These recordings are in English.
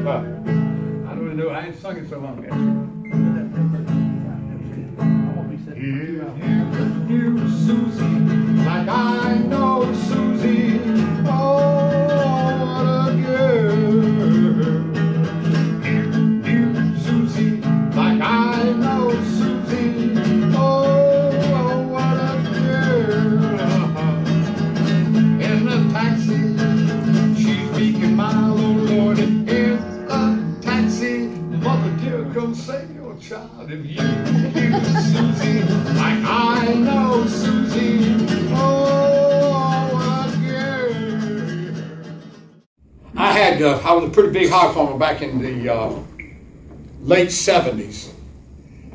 Well, I don't know. I ain't sung it so long yet. If you knew Susie like I know Susie, oh, what a girl. If you knew Susie like I know Susie, oh, what a girl. In a taxi, she's speaking my little Lord. In a taxi, mother dear, come save your child. If you knew Susie like I know Susie, oh, what a girl. I was a pretty big hog farmer back in the late 70s.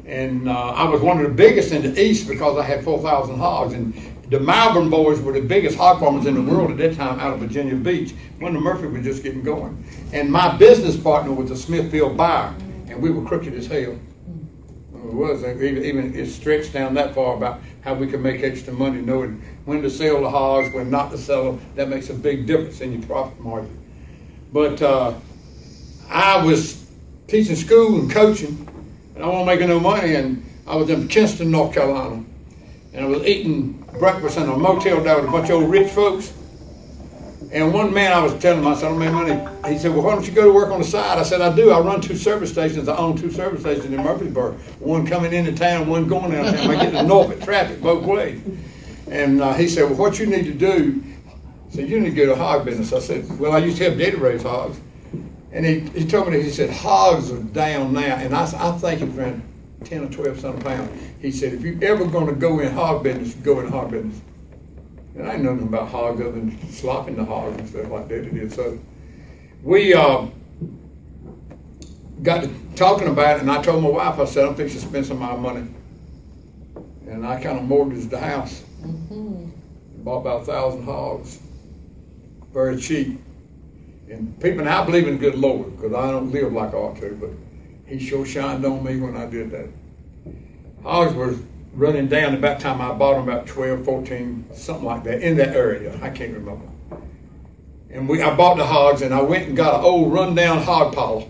And I was one of the biggest in the East because I had 4,000 hogs. And the Malvern boys were the biggest hog farmers in the world at that time out of Virginia Beach when the Murphy was just getting going. And my business partner was a Smithfield buyer, and we were crooked as hell. It was, even it stretched down that far about how we could make extra money, knowing when to sell the hogs, when not to sell them. That makes a big difference in your profit margin. But I was teaching school and coaching, and I wasn't making no money, and I was in Kinston, North Carolina, and I was eating breakfast in a motel there with a bunch of old rich folks. And one man, I was telling him, I said, I don't make money. He said, well, why don't you go to work on the side? I said, I do. I run 2 service stations. I own 2 service stations in Murfreesboro. One coming into town, one going out of town. I get the Norfolk traffic both ways. And he said, well, what you need to do, so you need to go to hog business. I said, well, I used to have dairy raised hogs. And he told me that, he said, hogs are down now. And I think it's around 10 or 12 cents a pound. He said, if you're ever going to go in hog business, go in hog business. And I ain't know nothing about hogs other than slopping the hogs and stuff like that it is. So we got to talking about it, and I told my wife, I said, I'm fixing to spend some of my money. And I kind of mortgaged the house. Bought about 1,000 hogs, very cheap. And people, now I believe in the good Lord, because I don't live like I ought to, but he sure shined on me when I did that. Hogs were running down about the time I bought them, about 12, 14, something like that, in that area. I can't remember. And I bought the hogs, and I went and got an old rundown hog parlor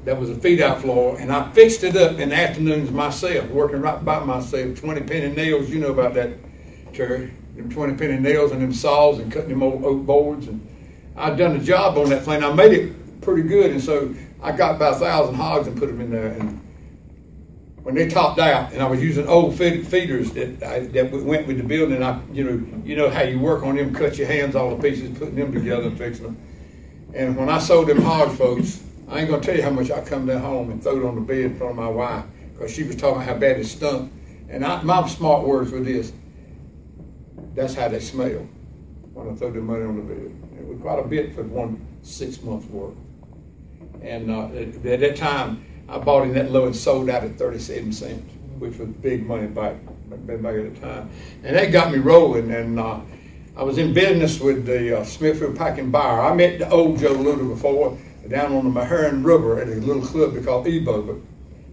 that was a feed-out floor, and I fixed it up in the afternoons myself, working right by myself, 20-penny nails, you know about that, Terry, them 20-penny nails and them saws and cutting them old oak boards. And I'd done a job on that thing. I made it pretty good, and so I got about 1,000 hogs and put them in there. And when they topped out, and I was using old feeders that went with the building, you know how you work on them, cut your hands all to pieces, putting them together and fixing them. And when I sold them hogs, folks, I ain't gonna tell you how much I come down home and throw it on the bed in front of my wife, because she was talking how bad it stunk. And my smart words were this: that's how they smell when I throw the money on the bed. It was quite a bit for 6 months work. And at that time, I bought in that low and sold out at 37 cents, which was big money back at the time. And that got me rolling. And I was in business with the Smithfield Packing Buyer. I met the old Joe Luder before down on the Maharan River at a little club they called Ebo, but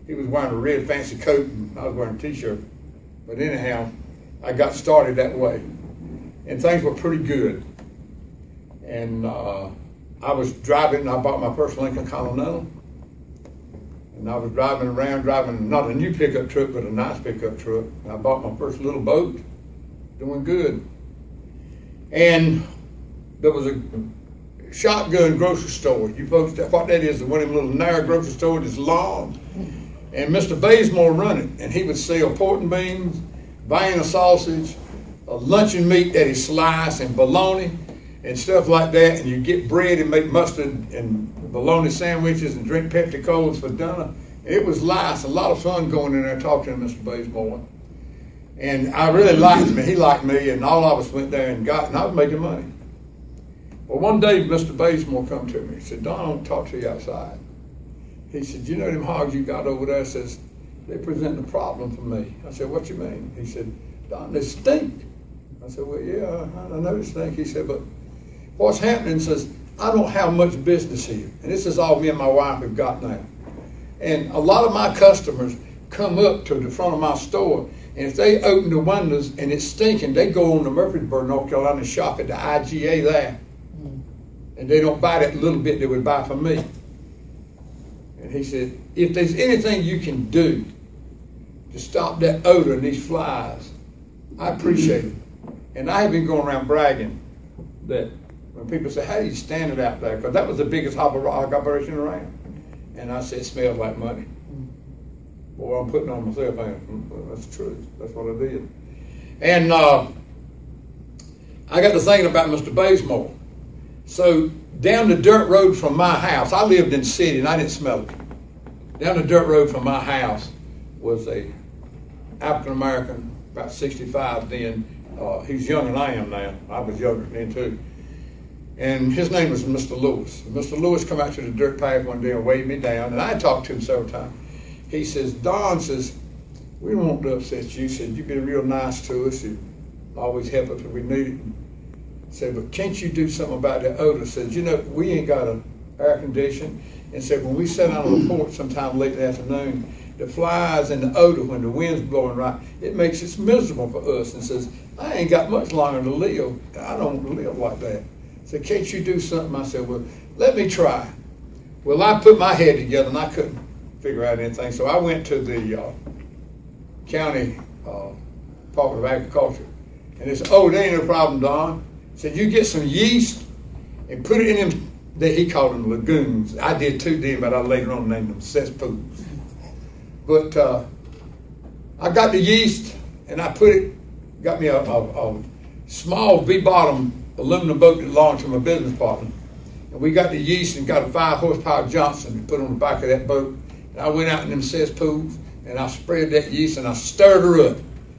he was wearing a red fancy coat and I was wearing a t-shirt. But anyhow, I got started that way. And things were pretty good. And I was driving, and I bought my first Lincoln Continental. And I was driving not a new pickup truck, but a nice pickup truck. And I bought my first little boat, doing good. And there was a shotgun grocery store. You folks, what that is, one of them little narrow grocery stores that's long. And Mr. Bazemore run it, and he would sell pork and beans, Vienna sausage, a luncheon meat that he sliced, and bologna, and stuff like that. And you get bread and make mustard and bologna sandwiches and drink Pepsi Colas for dinner. It was nice, a lot of fun going in there talking to Mr. Bazemore. And I really liked him, and he liked me, and all of us went there and I was making money. Well, one day, Mr. Bazemore come to me. He said, Don, I want to talk to you outside. He said, you know them hogs you got over there? Says, they present a problem for me. I said, what you mean? He said, Don, they stink. I said, well, yeah, I know they stink. He said, but what's happening? Says, I don't have much business here. And this is all me and my wife have got now. And a lot of my customers come up to the front of my store, and if they open the windows and it's stinking, they go on to Murfreesboro, North Carolina, and shop at the IGA there. and they don't buy that little bit they would buy from me. And he said, if there's anything you can do to stop that odor and these flies, I appreciate it. And I have been going around bragging that when people say, how do you stand it out there? Because that was the biggest hog operation around. And I said, it smells like money. Boy, I'm putting on myself. That's true. That's what I did. And I got to thinking about Mr. Bazemore. So down the dirt road from my house, I lived in the city and I didn't smell it. Down the dirt road from my house was a African American, about 65 then. He's younger than I am now. I was younger then too. And his name was Mr. Lewis. Mr. Lewis come out to the dirt path one day and waved me down, and I talked to him several times. He says, Don says, we don't want to upset you. He said, you've been real nice to us. You always help us if we need it. He said, but can't you do something about that odor? He said, you know, we ain't got an air condition. And said, when we sit out on the porch sometime late in the afternoon, the flies and the odor, when the wind's blowing right, it makes it miserable for us. And says, I ain't got much longer to live. I don't want to live like that. He said, can't you do something? I said, well, let me try. Well, I put my head together and I couldn't figure out anything. So I went to the county Department of Agriculture. And they said, oh, there ain't no problem, Don. He said, you get some yeast and put it in them, he called them lagoons. I did too then, but I later on named them cesspools. But I got the yeast and I got me a small V-bottom aluminum boat that belonged to my business partner. And we got the yeast and got a 5-horsepower Johnson and put on the back of that boat. And I went out in them cesspools and I spread that yeast and I stirred her up.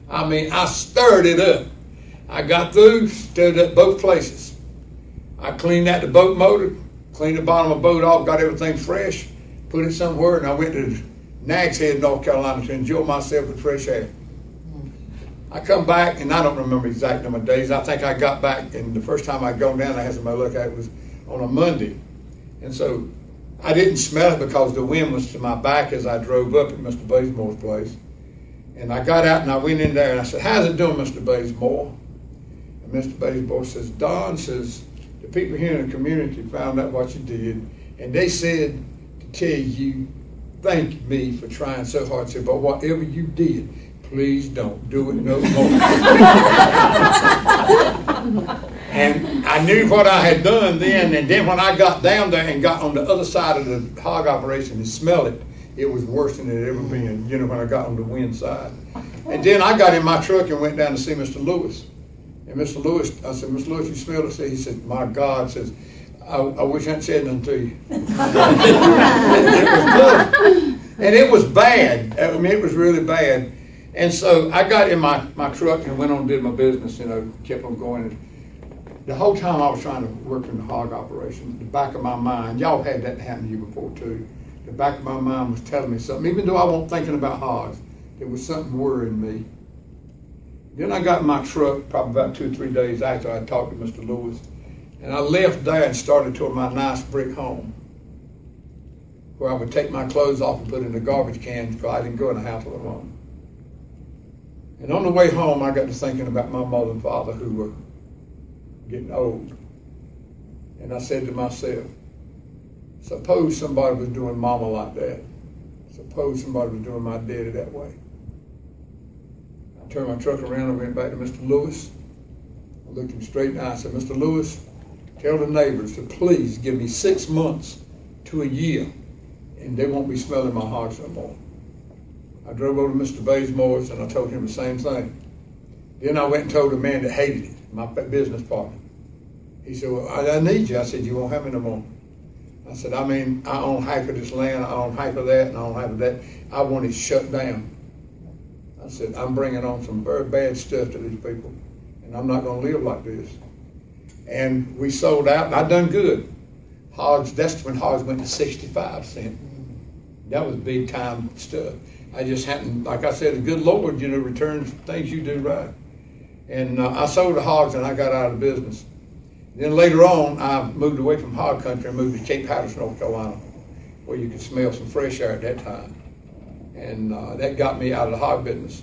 I mean, I stirred it up. I got through, stirred up both places. I cleaned out the boat motor, cleaned the bottom of the boat off, got everything fresh, put it somewhere, and I went to Nags Head, North Carolina to enjoy myself with fresh air. I come back, and I don't remember exact number of days. I think I got back, and the first time I'd gone down, I had somebody look at it, was on a Monday. And so I didn't smell it because the wind was to my back as I drove up at Mr. Bazemore's place. And I got out and I went in there and I said, how's it doing, Mr. Bazemore? And Mr. Bazemore says, Don says, the people here in the community found out what you did, and they said to tell you, thank me for trying so hard. I said, but whatever you did, please don't do it no more. And I knew what I had done then, and then when I got down there and got on the other side of the hog operation and smelled it, it was worse than it had ever been, you know, when I got on the wind side. And then I got in my truck and went down to see Mr. Lewis. And Mr. Lewis, I said, Mr. Lewis, you smell it? He said, my God, says, I wish I hadn't said nothing to you. It was good. And it was bad. I mean, it was really bad. And so I got in my truck and went on and did my business, you know, kept on going. The whole time I was trying to work in the hog operation, the back of my mind, y'all had that happen to you before too, the back of my mind was telling me something. Even though I wasn't thinking about hogs, there was something worrying me. Then I got in my truck probably about 2 or 3 days after I talked to Mr. Lewis, and I left there and started toward my nice brick home, where I would take my clothes off and put in the garbage can because I didn't go in the house alone. And on the way home, I got to thinking about my mother and father who were getting old. And I said to myself, suppose somebody was doing mama like that. Suppose somebody was doing my daddy that way. I turned my truck around and went back to Mr. Lewis. I looked him straight in the eye. I said, Mr. Lewis, tell the neighbors to please give me 6 months to a year, and they won't be smelling my hogs no more. I drove over to Mr. Bazemore's and I told him the same thing. Then I went and told a man that hated it, my business partner. He said, well, I need you. I said, you won't have me no more. I said, I mean, I own half of this land, I own half of that, and I own half of that. I want it shut down. I said, I'm bringing on some very bad stuff to these people, and I'm not going to live like this. And we sold out, and I done good. Hogs, that's when hogs went to 65 cents. That was big time stuff. I just happened, like I said, the good Lord, you know, returns things you do right. And I sold the hogs and I got out of the business. Then later on, I moved away from hog country and moved to Cape Hatteras, North Carolina, where you could smell some fresh air at that time. And that got me out of the hog business.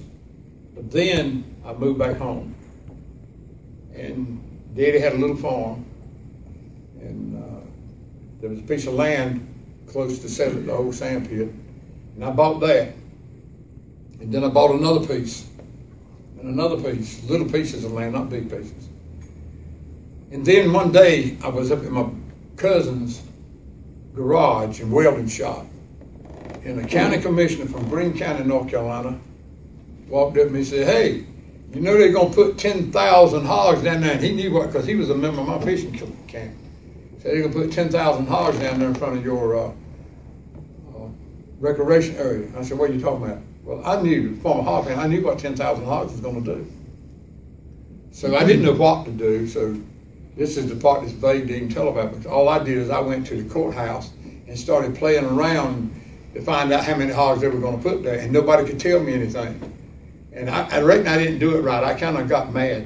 But then I moved back home. And Daddy had a little farm. And there was a piece of land close to the old sand pit, and I bought that. And then I bought another piece, and another piece, little pieces of land, not big pieces. And then one day, I was up at my cousin's garage in welding shop, and a county commissioner from Greene County, North Carolina, walked up to me and said, "Hey, you know they're going to put 10,000 hogs down there." And he knew what, because he was a member of my fishing camp. He said, "They're going to put 10,000 hogs down there in front of your recreation area." I said, "What are you talking about?" Well, I knew, former hog fan, I knew what 10,000 hogs was going to do. So I didn't know what to do. So this is the part that's vague to even tell about. But all I did is I went to the courthouse and started playing around to find out how many hogs they were going to put there. And nobody could tell me anything. And I reckon I didn't do it right. I kind of got mad.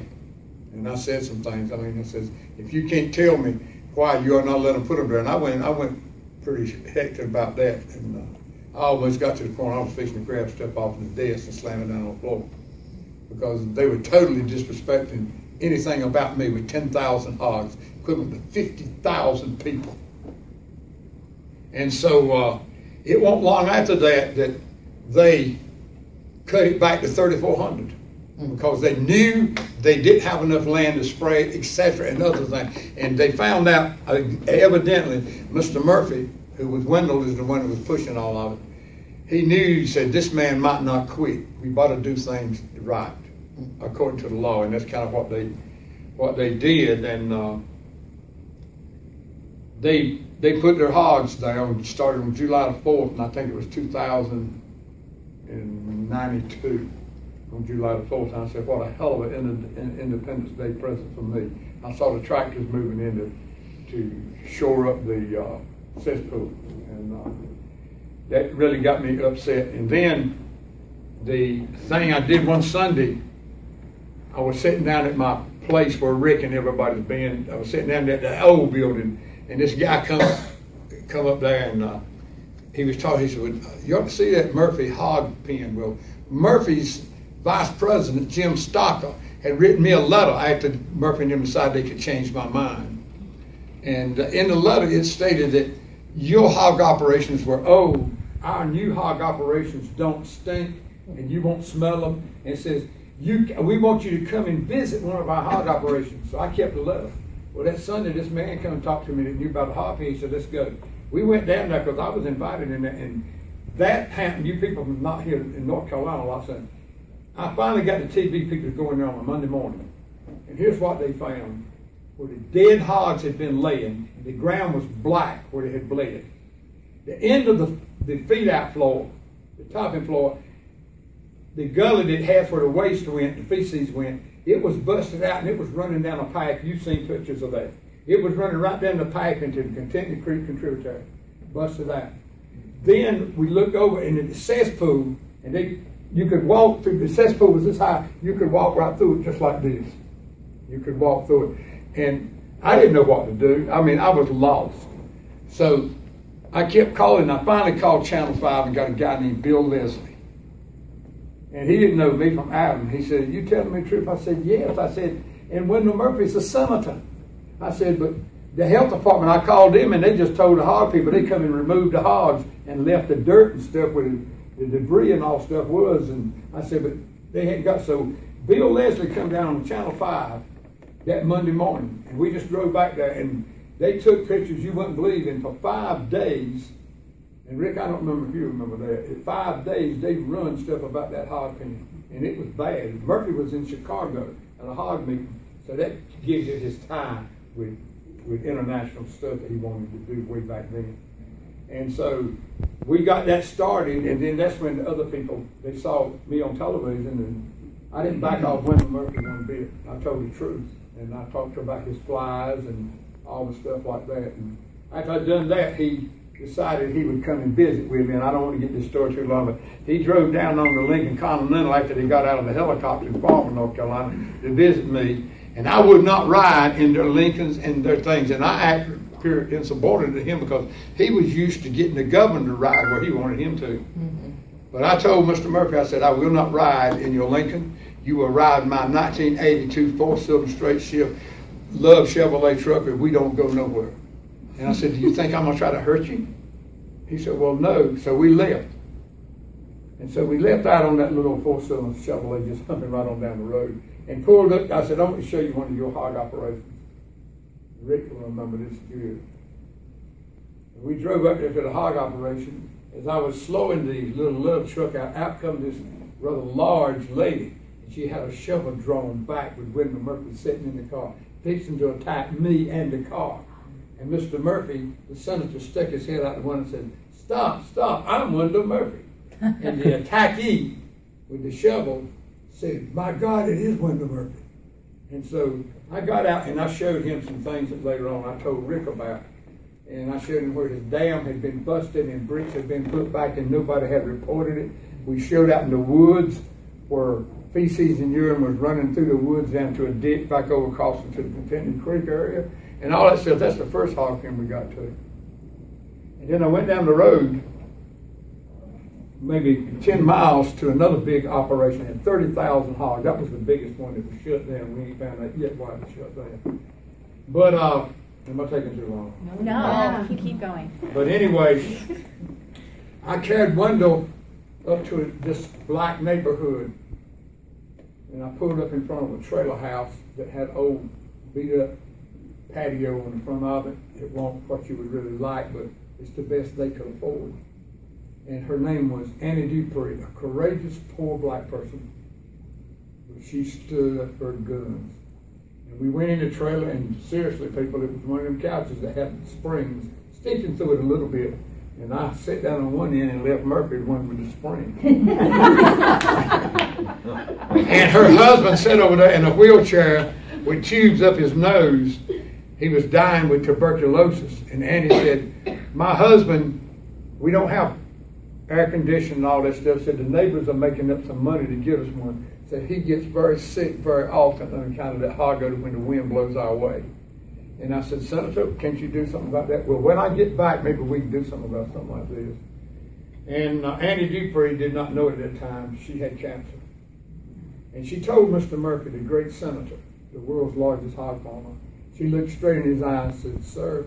And I said some things. I mean, I says, "If you can't tell me why you are not letting them put them there." And I went pretty hectic about that. And I almost got to the point I was fixing to grab stuff off the desk and slam it down on the floor, because they were totally disrespecting anything about me with 10,000 hogs, equivalent to 50,000 people. And so it wasn't long after that that they cut it back to 3,400, because they knew they didn't have enough land to spray, etc., and other things. And they found out, evidently, Mr. Murphy, who was Wendell, is the one who was pushing all of it. He knew, he said, this man might not quit. We got to do things right, according to the law. And that's kind of what they did. And they put their hogs down, started on July the 4th, and I think it was 2092 on July the 4th. And I said, what a hell of an Independence Day present for me. I saw the tractors moving in to shore up the cesspool, and that really got me upset. And then the thing I did one Sunday, I was sitting down at my place where Rick and everybody's been. I was sitting down at the old building, and this guy come up there, and he was talking. He said, "Well, you ought to see that Murphy hog pen." Well, Murphy's vice president, Jim Stocker, had written me a letter after Murphy and them decided they could change my mind. And in the letter, it stated that your hog operations were old. Our new hog operations don't stink, and you won't smell them. And it says, we want you to come and visit one of our hog operations. So I kept the letter. Well, that Sunday, this man come and talked to me that knew about the hog pen. He said, "Let's go." We went down there because I was invited in there, and that happened. You people from not here in North Carolina, a lot of times. I finally got the TV pictures going there on a Monday morning, and here's what they found. Where the dead hogs had been laying, and the ground was black where they had bled. The end of the feed-out floor, the topping floor, the gully that has where the waste went, the feces went, it was busted out, and it was running down a pipe. You've seen pictures of that. It was running right down the pipe into the Contentment Creek contributory, busted out. Then we looked over into the cesspool, and you could walk through, the cesspool was this high, you could walk right through it just like this. You could walk through it. And I didn't know what to do. I mean, I was lost. So I kept calling. I finally called Channel 5 and got a guy named Bill Leslie. And he didn't know me from Adam. He said, "You telling me the truth?" I said, "Yes." I said, "And Wendell Murphy's a senator." I said, "But the health department," I called them, and they just told the hog people, they come and removed the hogs and left the dirt and stuff where the debris and all stuff was. And I said, but they hadn't got, so Bill Leslie come down on Channel 5 that Monday morning, and we just drove back there, and they took pictures you wouldn't believe. And for 5 days, and Rick, I don't remember if you remember that, in 5 days they run stuff about that hog pen, and it was bad. Murphy was in Chicago at a hog meeting, so that gives you his tie with international stuff that he wanted to do way back then. And so we got that started, and then that's when the other people, they saw me on television, and I didn't back off Wendell Murphy one bit. I told the truth, and I talked to him about his flies and all the stuff like that. And after I'd done that, he decided he would come and visit with me, and I don't want to get this story too long, but he drove down on the Lincoln Continental after he got out of the helicopter in Farmville, North Carolina, to visit me, and I would not ride in their Lincolns and their things, and I acted insubordinate to him because he was used to getting the governor to ride where he wanted him to. Mm-hmm. But I told Mr. Murphy, I said, "I will not ride in your Lincoln. You will ride my 1982 4-cylinder straight shift Love Chevrolet truck, and we don't go nowhere." And I said, do you think I'm going to try to hurt you? He said, well, no. So we left. And so we left out on that little four-cylinder Chevrolet just humping right on down the road and pulled up. I said, I'm going to show you one of your hog operations. Rick will remember this good. And we drove up there to the hog operation. As I was slowing the little truck out come this rather large lady. And she had a shovel drawn back with Wendell Murphy sitting in the car, fixing to attack me and the car. And Mr. Murphy, the senator, stuck his head out the window and said, stop, stop, I'm Wendell Murphy. And the attackee with the shovel said, my God, it is Wendell Murphy. And so I got out and I showed him some things that later on I told Rick about. And I showed him where his dam had been busted and bricks had been put back and nobody had reported it. We showed out in the woods where feces and urine was running through the woods down to a ditch back over across into the Contending Creek area. And all that stuff, that's the first hog pen we got to. And then I went down the road maybe 10 miles to another big operation, had 30,000 hogs. That was the biggest one that was shut down. We ain't found out yet why it was shut down. But, am I taking too long? No, keep going. But anyway, I carried Wendell up to this black neighborhood, and I pulled up in front of a trailer house that had old beat-up patio on the front of it. It wasn't what you would really like, but it's the best they could afford. And her name was Annie Dupree, a courageous, poor black person. But she stood up for guns. And we went in the trailer, and seriously, people, it was one of them couches that had springs sticking through it a little bit. And I sat down on one end and left Murphy the one with the spring. And her husband sat over there in a wheelchair with tubes up his nose. He was dying with tuberculosis. And Annie said, my husband, we don't have air conditioning and all that stuff. Said the neighbors are making up some money to give us one. Said he gets very sick very often on account of that hog odor when the wind blows our way. And I said, Senator, can't you do something about that? Well, when I get back, maybe we can do something about something like this. And Annie Dupree did not know at that time she had cancer. And she told Mr. Murphy, the great senator, the world's largest hog farmer, she looked straight in his eyes and said, sir,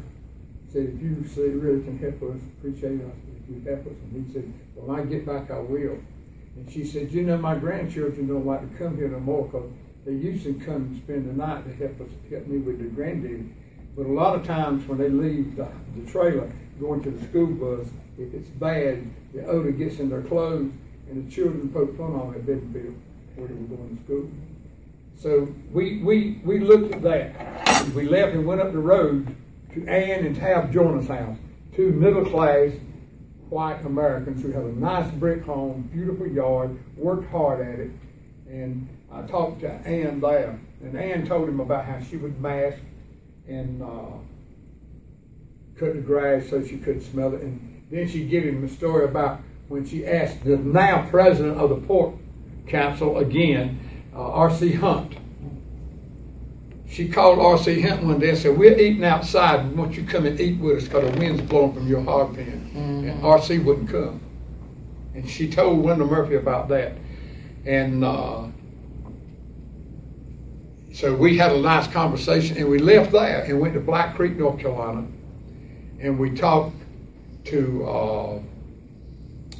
said, if you say really can help us, appreciate us if you help us. And he said, well, when I get back, I will. And she said, you know, my grandchildren don't like to come here no more because they usually come and spend the night to help me with their granddaddy. But a lot of times when they leave the trailer going to the school bus, if it's bad, the odor gets in their clothes and the children poke fun on it didn't feel where they were going to school. So we looked at that. We left and went up the road to Ann and Tab Joyner's house, two middle-class white Americans who have a nice brick home, beautiful yard, worked hard at it. And I talked to Ann there, and Ann told him about how she would mask and cut the grass so she couldn't smell it. And then she gave him a story about when she asked the now president of the Pork Council again, R.C. Hunt. She called R.C. Hunt one day and said, we're eating outside. We want you to come and eat with us because the wind's blowing from your hog pen. Mm-hmm. And R.C. wouldn't come. And she told Wendell Murphy about that. And so we had a nice conversation, and we left there and went to Black Creek, North Carolina. And we talked to,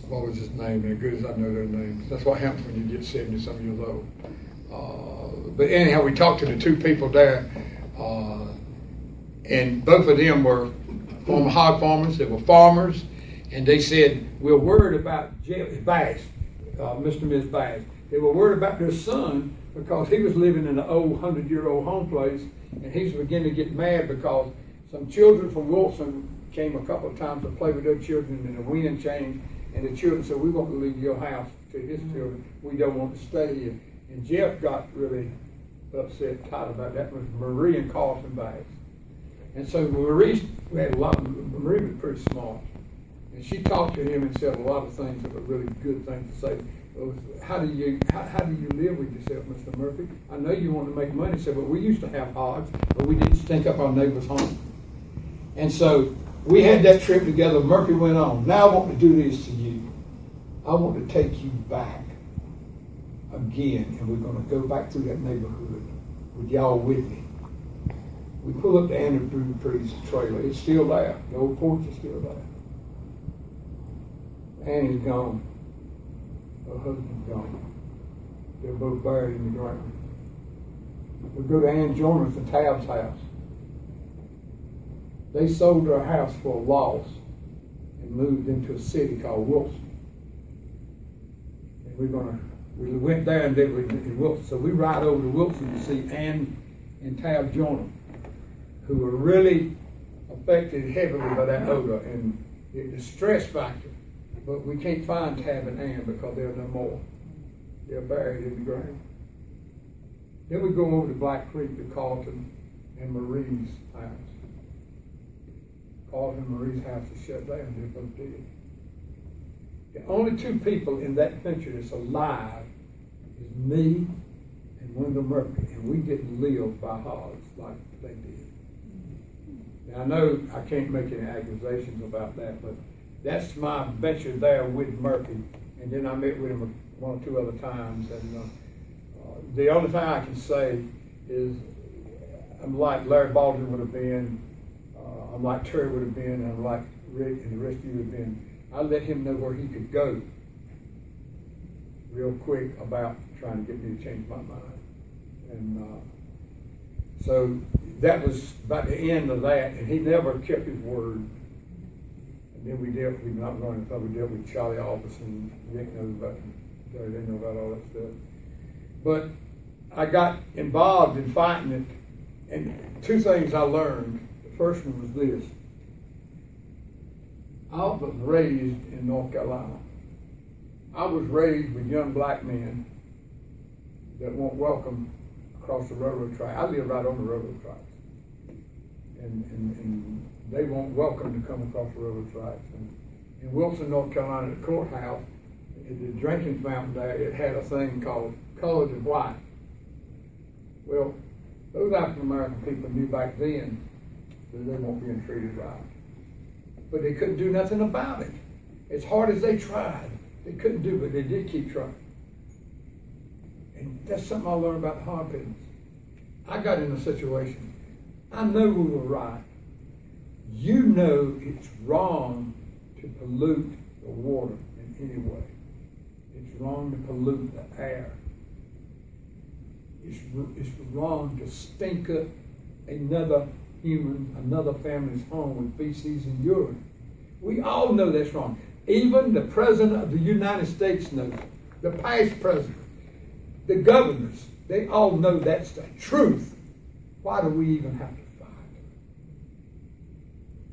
what was his name? As good as I know their names. That's what happens when you get 70-some years old. But anyhow, we talked to the two people there, and both of them were former hog farmers. They were farmers, and they said, we're worried about Bass, Mr. and Ms. Bass. They were worried about their son because he was living in an old 100-year-old home place, and he's beginning to get mad because some children from Wilson came a couple of times to play with their children, and the wind changed, and the children said, we want to leave your house to his children. We don't want to stay here. And Jeff got really upset, tight about that. It was Marie and Carlson Bass. And so Marie, Marie was pretty smart. And she talked to him and said a lot of things that were really good things to say. How do you live with yourself, Mr. Murphy? I know you want to make money. He said, but we used to have hogs, but we didn't stink up our neighbor's home. And so we had that trip together. Murphy went on. Now I want to do this to you. I want to take you back again, and we're going to go back through that neighborhood with y'all with me. We pull up the Andrew Priest trailer. It's still there. The old porch is still there. Annie's gone. Her husband's gone. They're both buried in the ground. We go to Ann Jonas and Tab's house. They sold their house for a loss and moved into a city called Wilson. And we went there and did it in Wilson. So we ride over to Wilson to see Ann and Tab Jonas, who were really affected heavily by that odor and the stress factor. But we can't find Tab and Ann because they're no more. They're buried in the ground. Then we go over to Black Creek to Carlton and Marie's house. Carlton and Marie's house is shut down. They're both dead. The only two people in that venture that's alive is me and Wendell Murphy, and we didn't live by hogs like they did. Now I know I can't make any accusations about that, but that's my venture there with Murphy, and then I met with him one or two other times, and the only thing I can say is I'm like Larry Baldwin would have been, I'm like Terry would have been, and I'm like Rick and the rest of you would have been. I let him know where he could go real quick about trying to get me to change my mind. And so that was about the end of that, and he never kept his word. And then we dealt with Charlie Alberson. Rick knows about him. They know about all that stuff. But I got involved in fighting it, and two things I learned. The first one was this. I was raised in North Carolina. I was raised with young black men that weren't welcome across the railroad track. I live right on the railroad tracks. And they weren't welcome to come across the railroad tracks. And in Wilson, North Carolina, at the courthouse, at the drinking fountain there, it had a thing called colored and white. Well, those African American people knew back then that they weren't being treated right. But they couldn't do nothing about it. As hard as they tried, they couldn't do it, but they did keep trying. And that's something I learned about the hard business. I got in a situation. I know we were right. You know it's wrong to pollute the water in any way. It's wrong to pollute the air. It's wrong to stink up another family's home with feces and urine. We all know that's wrong. Even the President of the United States knows it. The past president, the governors, they all know that's the truth. Why do we even have to fight?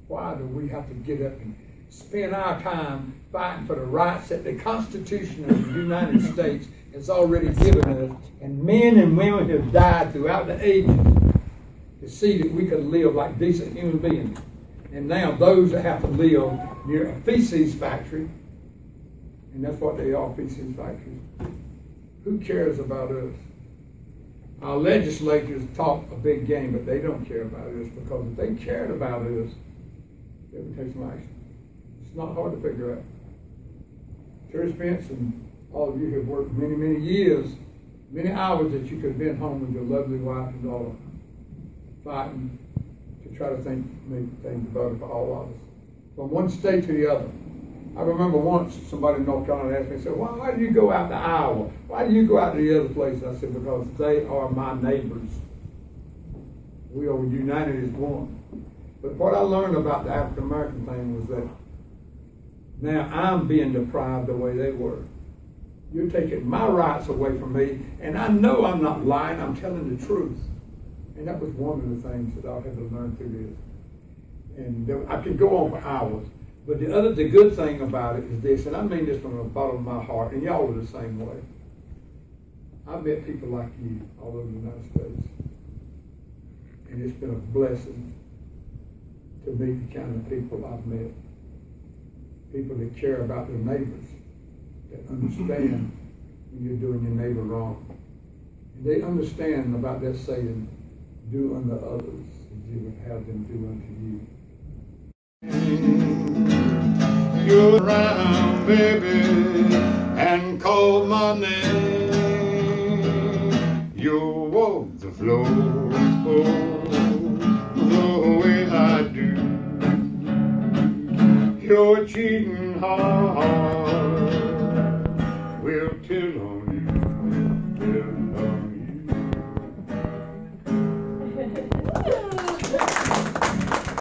Why do we have to get up and spend our time fighting for the rights that the Constitution of the United States has already given us, and men and women have died throughout the ages to see that we could live like decent human beings. And now those that have to live near a feces factory, and that's what they are, feces factories, who cares about us? Our legislators talk a big game, but they don't care about us, because if they cared about us, they would take some action. It's not hard to figure out. Terry Spence and all of you have worked many, many years, many hours that you could have been home with your lovely wife and daughter, fighting to try to make things better for all of us. From one state to the other. I remember once somebody in North Carolina asked me, said, why do you go out to Iowa? Why do you go out to the other place? I said, because they are my neighbors. We are united as one. But what I learned about the African American thing was that now I'm being deprived the way they were. You're taking my rights away from me, and I know I'm not lying, I'm telling the truth. And that was one of the things that I had to learn through this. And I could go on for hours. But the good thing about it is this, and I mean this from the bottom of my heart, and y'all are the same way. I've met people like you all over the United States. And it's been a blessing to meet the kind of people I've met. People that care about their neighbors, that understand when you're doing your neighbor wrong. And they understand about that saying, do unto others as you would have them do unto you. You're around, baby, and call my name. You walk the floor, your cheating heart will tell on you, tell on you.